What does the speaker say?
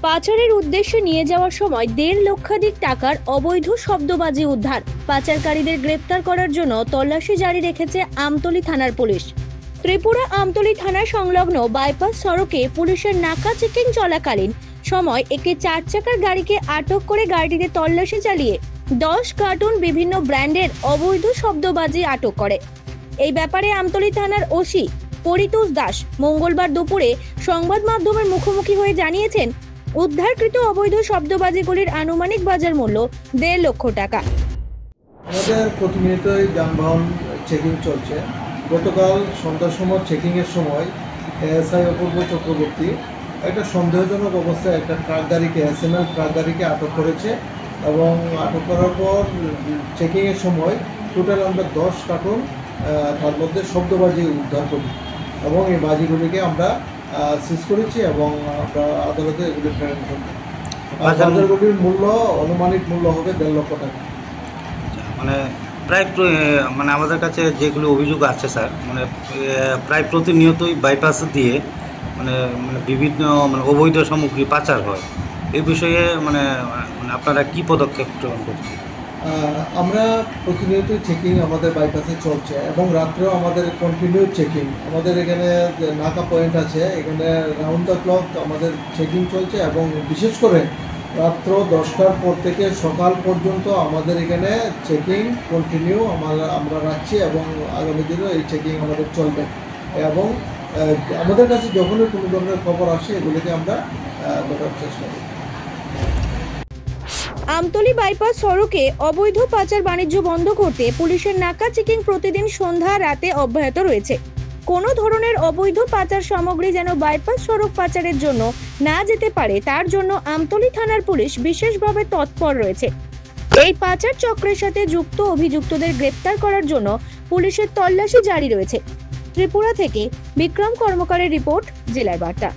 পাচারের উদ্দেশ্যে নিয়ে যাওয়ার সময় 1.5 লক্ষাধিক টাকার অবৈধ শব্দবাজি উদ্ধার। পাচারকারীদের গ্রেপ্তার করার জন্য তল্লাশি জারি রেখেছে আমতলী থানার পুলিশ। ত্রিপুরা আমতলী থানা সংলগ্ন বাইপাস সড়কে পুলিশের নাকা চেকিং চলাকালীন সময় একটি 4 চাকার গাড়িকে আটক করে গাড়িটিতে তল্লাশি চালিয়ে 10 কার্টুন বিভিন্ন ব্র্যান্ডের অবৈধ শব্দবাজি আটক করে। এই ব্যাপারে আমতলী থানার ওসি পরিতোষ দাস মঙ্গলবার দুপুরে সংবাদ মাধ্যমের মুখোমুখি হয়ে জানিয়েছেন, উদ্ধারকৃত অবৈধ শব্দবাজিগুলির আনুমানিক বাজার মূল্য 1.5 লক্ষ টাকা। আমাদের প্রতিনিয়তই যানবাহন চেকিং চলছে। গতকাল সন্ধ্যার সময় চেকিংয়ের সময় এএসআই অপূর্ব চক্রবর্তী একটা সন্দেহজনক অবস্থায় একটা ট্রাক গাড়িকে এসএমএল ট্রাক গাড়িকে আটক করেছে এবং আটক করার পর চেকিংয়ের সময় টোটাল আমরা 10 কার্টুন তার মধ্যে শব্দবাজি উদ্ধার করি এবং এই বাজিগুলিকে আমরা সিজ করেছি এবং আমরা আদালতে এগুলি প্রেরণ করি। বাজারগুলির মূল্য আনুমানিক মূল্য হবে 1.5 লক্ষ টাকা। মানে প্রায় মানে আমাদের কাছে যেগুলো অভিযোগ আছে স্যার, মানে প্রায় প্রতিনিয়তই বাইপাস দিয়ে মানে বিভিন্ন অবৈধ সামগ্রী পাচার হয়। এই বিষয়ে মানে আপনারা কি পদক্ষেপ গ্রহণ করছেন? আমরা প্রতিনিয়তই চেকিং আমাদের বাইপাসে চলছে এবং রাত্রেও আমাদের কন্টিনিউ চেকিং। আমাদের এখানে নাকা পয়েন্ট আছে, এখানে রাউন্ড দ্য ক্লক আমাদের চেকিং চলছে এবং বিশেষ করে রাত্র 10টার পর থেকে সকাল পর্যন্ত আমাদের এখানে চেকিং কন্টিনিউ আমরা রাখছি এবং আগামী দিনেও এই চেকিং আমাদের চলবে এবং আমাদের কাছে যখনই কোনো ধরনের খবর আসে এগুলিকে আমরা ধরার চেষ্টা করি। আমতলী বাইপাস সড়কে অবৈধ পাচার বাণিজ্য বন্ধ করতে পুলিশের নাকা চেকিং প্রতিদিন সন্ধ্যা রাতে অব্যাহত রয়েছে। কোনো ধরনের অবৈধ পাচার সামগ্রী যেন বাইপাস সড়ক পাচারের জন্য না যেতে পারে তার জন্য আমতলী থানার পুলিশ বিশেষভাবে তৎপর রয়েছে। এই পাচার চক্রের সাথে যুক্ত অভিযুক্তদের গ্রেপ্তার করার জন্য পুলিশের তল্লাশি জারি রয়েছে। ত্রিপুরা থেকে বিক্রম কর্মকারের রিপোর্ট, জেলার বার্তা।